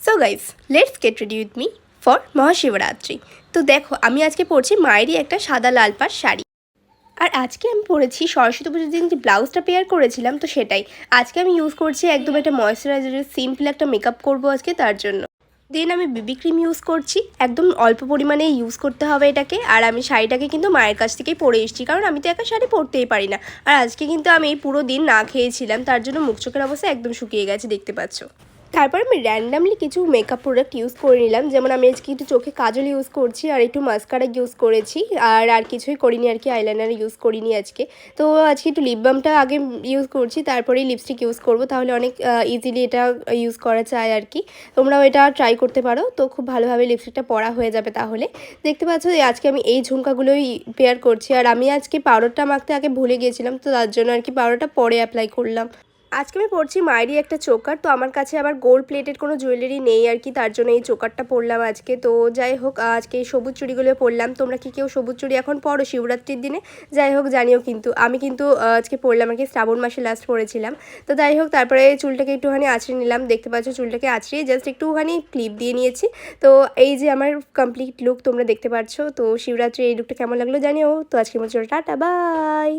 So guys, let's get ready with me for Mahashivratri. তো দেখো, আমি আজকে পরছি মায়েরই একটা সাদা লাল পাড় শাড়ি। আর আজকে আমি পরেছি সরস্বতী পুজোর দিন যে ব্লাউজটা পেয়ার করেছিলাম, তো সেটাই আজকে আমি ইউজ করছি। একদম একটা ময়শ্চারাইজারের সিম্পল একটা মেকআপ করবো আজকে, তার জন্য দেন আমি বিবি ক্রিম ইউজ করছি। একদম অল্প পরিমাণে ইউজ করতে হবে এটাকে। আর আমি শাড়িটাকে কিন্তু মায়ের কাছ থেকেই পরে এসেছি, কারণ আমি তো একা শাড়ি পরতেই পারি না। আর আজকে কিন্তু আমি এই পুরো দিন না খেয়েছিলাম, তার জন্য মুখ চোখের অবস্থা একদম শুকিয়ে গেছে, দেখতে পাচ্ছ। তারপর আমি র্যান্ডামলি কিছু মেকআপ প্রোডাক্ট ইউজ করে নিলাম। যেমন আমি আজকে একটু চোখে কাজল ইউজ করছি, আর একটু মাস্কারা ইউজ করেছি। আর কিছুই করিনি আর কি, আইলাইনার ইউজ করিনি আজকে। তো আজকে একটু লিপ বামটা আগে ইউজ করছি, তারপরেই লিপস্টিক ইউজ করব, তাহলে অনেক ইজিলি এটা ইউজ করা যায় আর কি। তোমরাও এটা ট্রাই করতে পারো, তো খুব ভালোভাবে লিপস্টিকটা পরা হয়ে যাবে। তাহলে দেখতে পাচ্ছ আজকে আমি এই ঝুমকাগুলোই পেয়ার করছি। আর আমি আজকে পাউডারটা মাখতে আগে ভুলে গিয়েছিলাম, তো তার জন্য আর কি পাউডারটা পরে অ্যাপ্লাই করলাম। আজকে আমি পরছি মায়েরই একটা চোকার। তো আমার কাছে আবার গোল্ড প্লেটেড কোনো জুয়েলারি নেই আর কি, তার জন্য এই চোকারটা পরলাম আজকে। তো যাই হোক, আজকে এই সবুজ চুড়িগুলো পরলাম। তোমরা কি কেউ সবুজ চুড়ি এখন পরো শিবরাত্রির দিনে? যাই হোক, জানিও কিন্তু। আমি কিন্তু আজকে পরলাম আর কি, শ্রাবণ মাসে লাস্ট পরেছিলাম। তো যাই হোক, তারপরে চুলটাকে একটুখানি আঁচড়ে নিলাম। দেখতে পাচ্ছ চুলটাকে আঁচড়িয়ে জাস্ট একটুখানি ক্লিপ দিয়ে নিয়েছি। তো এই যে আমার কমপ্লিট লুক তোমরা দেখতে পাচ্ছ। তো শিবরাত্রির এই লুকটা কেমন লাগলো জানিও। তো আজকের মতো টাটা, বাই।